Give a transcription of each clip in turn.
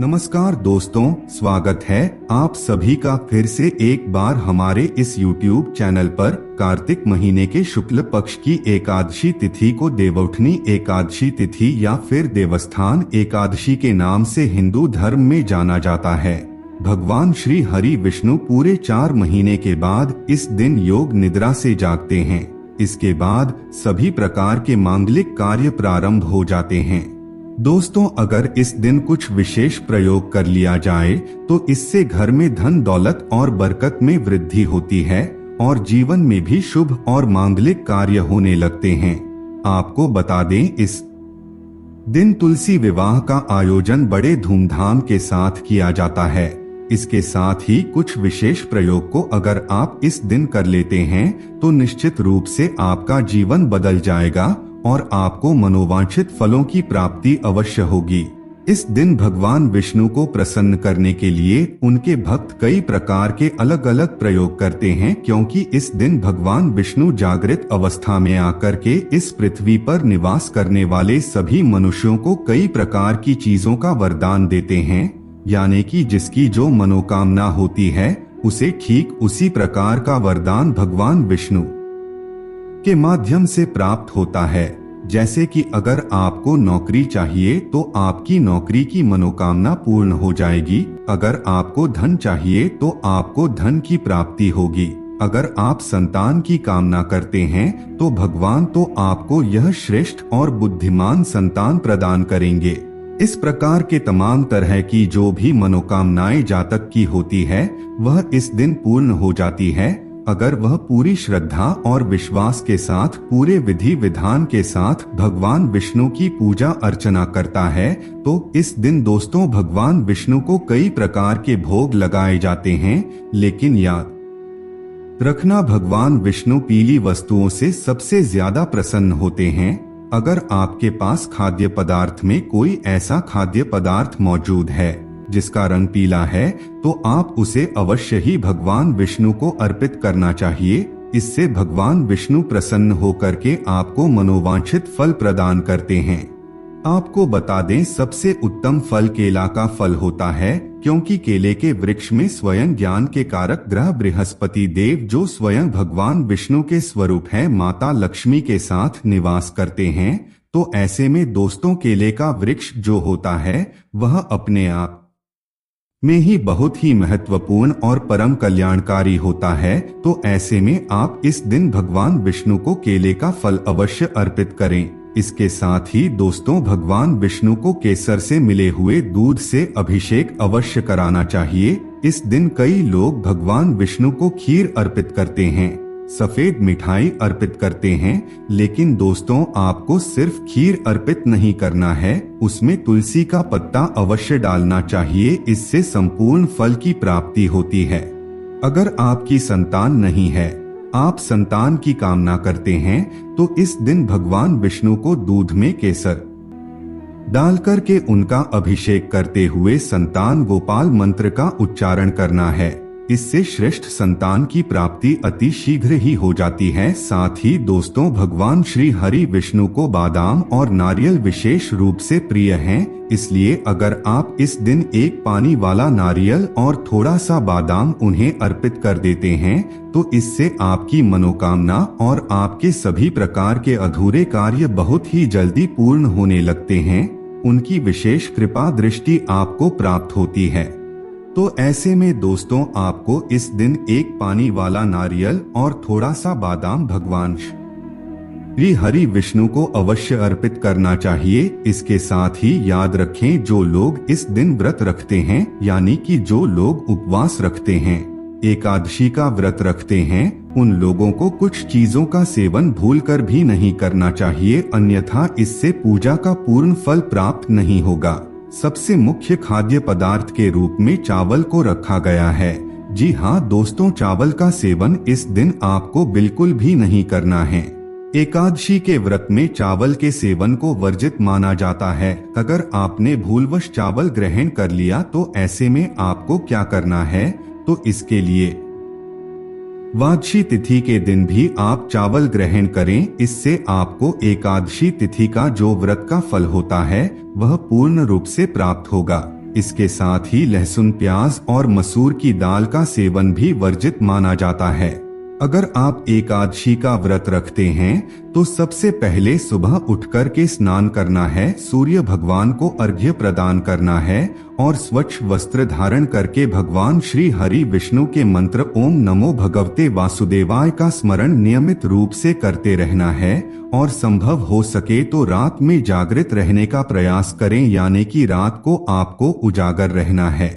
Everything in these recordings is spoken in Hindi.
नमस्कार दोस्तों, स्वागत है आप सभी का फिर से एक बार हमारे इस YouTube चैनल पर। कार्तिक महीने के शुक्ल पक्ष की एकादशी तिथि को देवउठनी एकादशी तिथि या फिर देवस्थान एकादशी के नाम से हिंदू धर्म में जाना जाता है। भगवान श्री हरि विष्णु पूरे 4 महीने के बाद इस दिन योग निद्रा से जागते हैं। इसके बाद सभी प्रकार के मांगलिक कार्य प्रारंभ हो जाते हैं। दोस्तों, अगर इस दिन कुछ विशेष प्रयोग कर लिया जाए तो इससे घर में धन दौलत और बरकत में वृद्धि होती है और जीवन में भी शुभ और मांगलिक कार्य होने लगते हैं। आपको बता दें, इस दिन तुलसी विवाह का आयोजन बड़े धूमधाम के साथ किया जाता है। इसके साथ ही कुछ विशेष प्रयोग को अगर आप इस दिन कर लेते हैं तो निश्चित रूप से आपका जीवन बदल जाएगा और आपको मनोवांछित फलों की प्राप्ति अवश्य होगी। इस दिन भगवान विष्णु को प्रसन्न करने के लिए उनके भक्त कई प्रकार के अलग अलग प्रयोग करते हैं, क्योंकि इस दिन भगवान विष्णु जागृत अवस्था में आकर के इस पृथ्वी पर निवास करने वाले सभी मनुष्यों को कई प्रकार की चीजों का वरदान देते हैं, यानी कि जिसकी जो मनोकामना होती है उसे ठीक उसी प्रकार का वरदान भगवान विष्णु के माध्यम से प्राप्त होता है। जैसे कि अगर आपको नौकरी चाहिए तो आपकी नौकरी की मनोकामना पूर्ण हो जाएगी। अगर आपको धन चाहिए तो आपको धन की प्राप्ति होगी। अगर आप संतान की कामना करते हैं तो भगवान तो आपको यह श्रेष्ठ और बुद्धिमान संतान प्रदान करेंगे। इस प्रकार के तमाम तरह की जो भी मनोकामनाएं जातक की होती है वह इस दिन पूर्ण हो जाती है, अगर वह पूरी श्रद्धा और विश्वास के साथ पूरे विधि विधान के साथ भगवान विष्णु की पूजा अर्चना करता है। तो इस दिन दोस्तों भगवान विष्णु को कई प्रकार के भोग लगाए जाते हैं, लेकिन याद रखना भगवान विष्णु पीली वस्तुओं से सबसे ज्यादा प्रसन्न होते हैं। अगर आपके पास खाद्य पदार्थ में कोई ऐसा खाद्य पदार्थ मौजूद है जिसका रंग पीला है तो आप उसे अवश्य ही भगवान विष्णु को अर्पित करना चाहिए। इससे भगवान विष्णु प्रसन्न होकर के आपको मनोवांछित फल प्रदान करते हैं। आपको बता दें, सबसे उत्तम फल केला का फल होता है, क्योंकि केले के वृक्ष में स्वयं ज्ञान के कारक ग्रह बृहस्पति देव, जो स्वयं भगवान विष्णु के स्वरूप है, माता लक्ष्मी के साथ निवास करते हैं। तो ऐसे में दोस्तों केले का वृक्ष जो होता है वह अपने आप में ही बहुत ही महत्वपूर्ण और परम कल्याणकारी होता है। तो ऐसे में आप इस दिन भगवान विष्णु को केले का फल अवश्य अर्पित करें। इसके साथ ही दोस्तों भगवान विष्णु को केसर से मिले हुए दूध से अभिषेक अवश्य कराना चाहिए। इस दिन कई लोग भगवान विष्णु को खीर अर्पित करते हैं, सफेद मिठाई अर्पित करते हैं, लेकिन दोस्तों आपको सिर्फ खीर अर्पित नहीं करना है, उसमें तुलसी का पत्ता अवश्य डालना चाहिए। इससे संपूर्ण फल की प्राप्ति होती है। अगर आपकी संतान नहीं है, आप संतान की कामना करते हैं, तो इस दिन भगवान विष्णु को दूध में केसर डालकर के उनका अभिषेक करते हुए संतान गोपाल मंत्र का उच्चारण करना है। इससे श्रेष्ठ संतान की प्राप्ति अति शीघ्र ही हो जाती है। साथ ही दोस्तों भगवान श्री हरि विष्णु को बादाम और नारियल विशेष रूप से प्रिय हैं, इसलिए अगर आप इस दिन एक पानी वाला नारियल और थोड़ा सा बादाम उन्हें अर्पित कर देते हैं तो इससे आपकी मनोकामना और आपके सभी प्रकार के अधूरे कार्य बहुत ही जल्दी पूर्ण होने लगते हैं। उनकी विशेष कृपा दृष्टि आपको प्राप्त होती है। तो ऐसे में दोस्तों आपको इस दिन एक पानी वाला नारियल और थोड़ा सा बादाम भगवान श्री हरि विष्णु को अवश्य अर्पित करना चाहिए। इसके साथ ही याद रखें, जो लोग इस दिन व्रत रखते हैं, यानी कि जो लोग उपवास रखते हैं, एकादशी का व्रत रखते हैं, उन लोगों को कुछ चीजों का सेवन भूलकर भी नहीं करना चाहिए, अन्यथा इससे पूजा का पूर्ण फल प्राप्त नहीं होगा। सबसे मुख्य खाद्य पदार्थ के रूप में चावल को रखा गया है। जी हाँ दोस्तों, चावल का सेवन इस दिन आपको बिल्कुल भी नहीं करना है। एकादशी के व्रत में चावल के सेवन को वर्जित माना जाता है। अगर आपने भूलवश चावल ग्रहण कर लिया तो ऐसे में आपको क्या करना है, तो इसके लिए द्वादशी तिथि के दिन भी आप चावल ग्रहण करें। इससे आपको एकादशी तिथि का जो व्रत का फल होता है वह पूर्ण रूप से प्राप्त होगा। इसके साथ ही लहसुन, प्याज और मसूर की दाल का सेवन भी वर्जित माना जाता है। अगर आप एकादशी का व्रत रखते हैं तो सबसे पहले सुबह उठकर के स्नान करना है, सूर्य भगवान को अर्घ्य प्रदान करना है और स्वच्छ वस्त्र धारण करके भगवान श्री हरि विष्णु के मंत्र ओम नमो भगवते वासुदेवाय का स्मरण नियमित रूप से करते रहना है और संभव हो सके तो रात में जागृत रहने का प्रयास करें, यानी कि रात को आपको उजागर रहना है।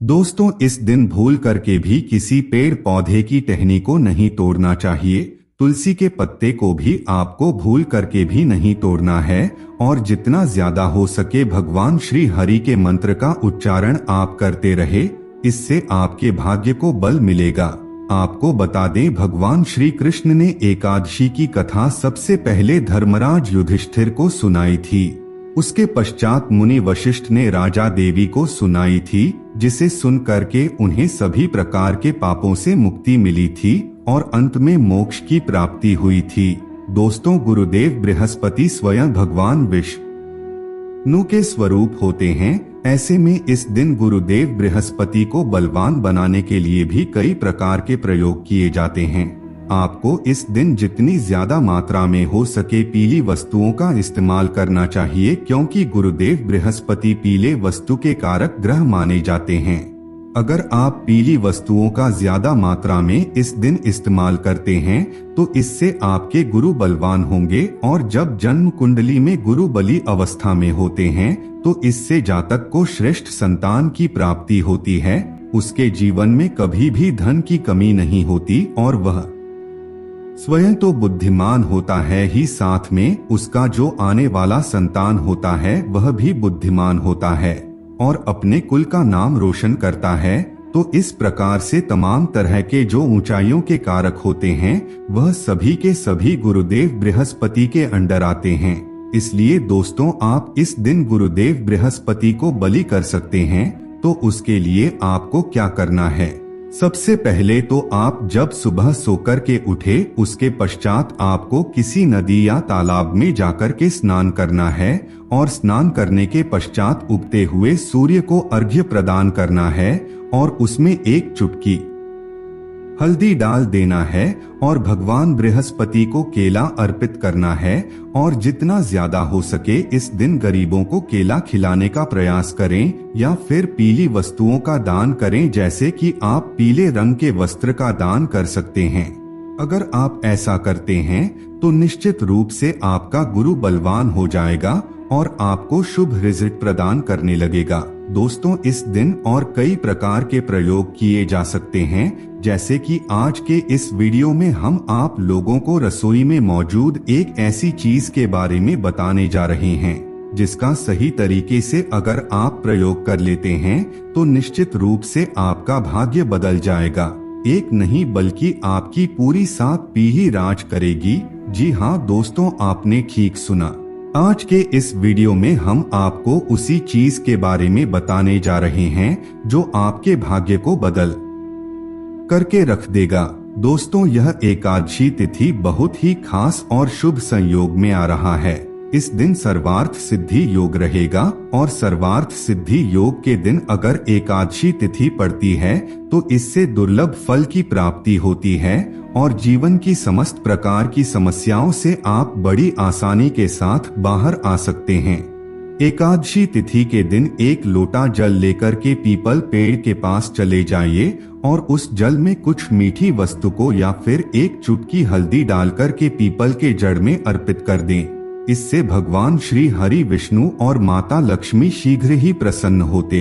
दोस्तों, इस दिन भूल करके भी किसी पेड़ पौधे की टहनी को नहीं तोड़ना चाहिए। तुलसी के पत्ते को भी आपको भूल करके भी नहीं तोड़ना है और जितना ज्यादा हो सके भगवान श्री हरि के मंत्र का उच्चारण आप करते रहे, इससे आपके भाग्य को बल मिलेगा। आपको बता दें, भगवान श्री कृष्ण ने एकादशी की कथा सबसे पहले धर्मराज युधिष्ठिर को सुनाई थी। उसके पश्चात मुनि वशिष्ठ ने राजा देवी को सुनाई थी, जिसे सुन करके उन्हें सभी प्रकार के पापों से मुक्ति मिली थी और अंत में मोक्ष की प्राप्ति हुई थी। दोस्तों, गुरुदेव बृहस्पति स्वयं भगवान विष्णु के स्वरूप होते हैं। ऐसे में इस दिन गुरुदेव बृहस्पति को बलवान बनाने के लिए भी कई प्रकार के प्रयोग किए जाते हैं। आपको इस दिन जितनी ज्यादा मात्रा में हो सके पीली वस्तुओं का इस्तेमाल करना चाहिए, क्योंकि गुरुदेव बृहस्पति पीले वस्तु के कारक ग्रह माने जाते हैं। अगर आप पीली वस्तुओं का ज्यादा मात्रा में इस दिन इस्तेमाल करते हैं तो इससे आपके गुरु बलवान होंगे और जब जन्म कुंडली में गुरु बली अवस्था में होते हैं तो इससे जातक को श्रेष्ठ संतान की प्राप्ति होती है। उसके जीवन में कभी भी धन की कमी नहीं होती और वह स्वयं तो बुद्धिमान होता है ही, साथ में उसका जो आने वाला संतान होता है वह भी बुद्धिमान होता है और अपने कुल का नाम रोशन करता है। तो इस प्रकार से तमाम तरह के जो ऊंचाइयों के कारक होते हैं वह सभी के सभी गुरुदेव बृहस्पति के अंडर आते हैं। इसलिए दोस्तों, आप इस दिन गुरुदेव बृहस्पति को बलि कर सकते हैं। तो उसके लिए आपको क्या करना है? सबसे पहले तो आप जब सुबह सोकर के उठे उसके पश्चात आपको किसी नदी या तालाब में जाकर के स्नान करना है और स्नान करने के पश्चात उगते हुए सूर्य को अर्घ्य प्रदान करना है और उसमें एक चुटकी हल्दी डाल देना है और भगवान बृहस्पति को केला अर्पित करना है और जितना ज्यादा हो सके इस दिन गरीबों को केला खिलाने का प्रयास करें या फिर पीली वस्तुओं का दान करें, जैसे कि आप पीले रंग के वस्त्र का दान कर सकते हैं। अगर आप ऐसा करते हैं तो निश्चित रूप से आपका गुरु बलवान हो जाएगा और आपको शुभ रिजल्ट प्रदान करने लगेगा। दोस्तों, इस दिन और कई प्रकार के प्रयोग किए जा सकते हैं, जैसे कि आज के इस वीडियो में हम आप लोगों को रसोई में मौजूद एक ऐसी चीज के बारे में बताने जा रहे हैं जिसका सही तरीके से अगर आप प्रयोग कर लेते हैं तो निश्चित रूप से आपका भाग्य बदल जाएगा। एक नहीं बल्कि आपकी पूरी 7 पीढ़ी राज करेगी। जी हाँ दोस्तों, आपने ठीक सुना। आज के इस वीडियो में हम आपको उसी चीज के बारे में बताने जा रहे हैं जो आपके भाग्य को बदल करके रख देगा। दोस्तों, यह एकादशी तिथि बहुत ही खास और शुभ संयोग में आ रहा है। इस दिन सर्वार्थ सिद्धि योग रहेगा और सर्वार्थ सिद्धि योग के दिन अगर एकादशी तिथि पड़ती है तो इससे दुर्लभ फल की प्राप्ति होती है और जीवन की समस्त प्रकार की समस्याओं से आप बड़ी आसानी के साथ बाहर आ सकते हैं। एकादशी तिथि के दिन 1 लोटा जल लेकर के पीपल पेड़ के पास चले जाइए और उस जल में कुछ मीठी वस्तु को या फिर एक चुटकी हल्दी डालकर के पीपल के जड़ में अर्पित कर दें। इससे भगवान श्री हरि विष्णु और माता लक्ष्मी शीघ्र ही प्रसन्न होते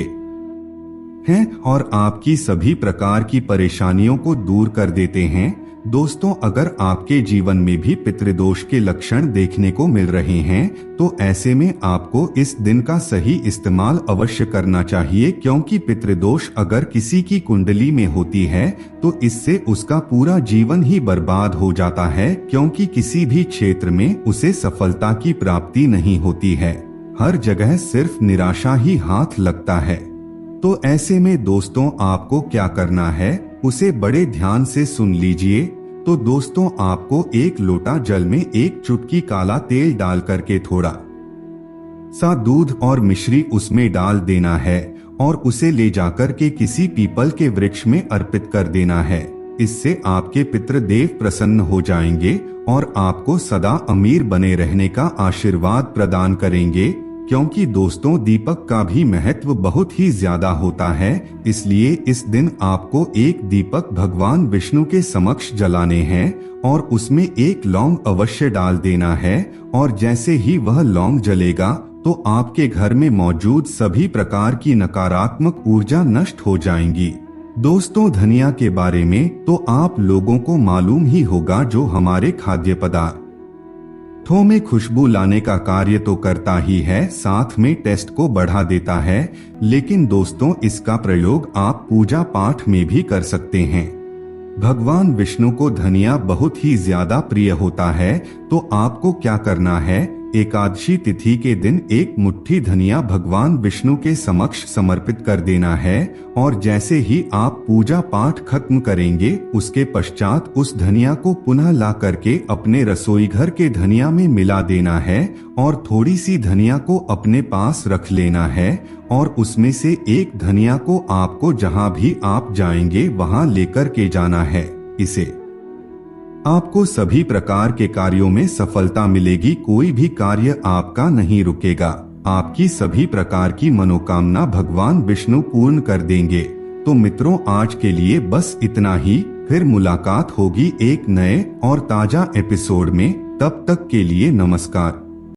हैं और आपकी सभी प्रकार की परेशानियों को दूर कर देते हैं। दोस्तों, अगर आपके जीवन में भी पितृदोष के लक्षण देखने को मिल रहे हैं तो ऐसे में आपको इस दिन का सही इस्तेमाल अवश्य करना चाहिए, क्योंकि पितृदोष अगर किसी की कुंडली में होती है तो इससे उसका पूरा जीवन ही बर्बाद हो जाता है, क्योंकि किसी भी क्षेत्र में उसे सफलता की प्राप्ति नहीं होती है। हर जगह सिर्फ निराशा ही हाथ लगता है। तो ऐसे में दोस्तों, आपको क्या करना है उसे बड़े ध्यान से सुन लीजिए। तो दोस्तों, आपको 1 लोटा जल में 1 चुटकी काला तेल डाल करके थोड़ा सा दूध और मिश्री उसमें डाल देना है और उसे ले जाकर के किसी पीपल के वृक्ष में अर्पित कर देना है। इससे आपके पितृदेव प्रसन्न हो जाएंगे और आपको सदा अमीर बने रहने का आशीर्वाद प्रदान करेंगे। क्योंकि दोस्तों दीपक का भी महत्व बहुत ही ज्यादा होता है, इसलिए इस दिन आपको एक दीपक भगवान विष्णु के समक्ष जलाने हैं और उसमें एक लौंग अवश्य डाल देना है। और जैसे ही वह लौंग जलेगा तो आपके घर में मौजूद सभी प्रकार की नकारात्मक ऊर्जा नष्ट हो जाएंगी। दोस्तों धनिया के बारे में तो आप लोगों को मालूम ही होगा, जो हमारे खाद्य पदार्थों में खुशबू लाने का कार्य तो करता ही है, साथ में टेस्ट को बढ़ा देता है। लेकिन दोस्तों इसका प्रयोग आप पूजा पाठ में भी कर सकते हैं। भगवान विष्णु को धनिया बहुत ही ज्यादा प्रिय होता है, तो आपको क्या करना है, एकादशी तिथि के दिन एक मुट्ठी धनिया भगवान विष्णु के समक्ष समर्पित कर देना है। और जैसे ही आप पूजा पाठ खत्म करेंगे उसके पश्चात उस धनिया को पुनः ला करके अपने रसोई घर के धनिया में मिला देना है और थोड़ी सी धनिया को अपने पास रख लेना है। और उसमें से एक धनिया को आपको जहां भी आप जाएंगे वहां लेकर के जाना है। इसे आपको सभी प्रकार के कार्यों में सफलता मिलेगी, कोई भी कार्य आपका नहीं रुकेगा। आपकी सभी प्रकार की मनोकामना भगवान विष्णु पूर्ण कर देंगे। तो मित्रों आज के लिए बस इतना ही, फिर मुलाकात होगी एक नए और ताजा एपिसोड में। तब तक के लिए नमस्कार।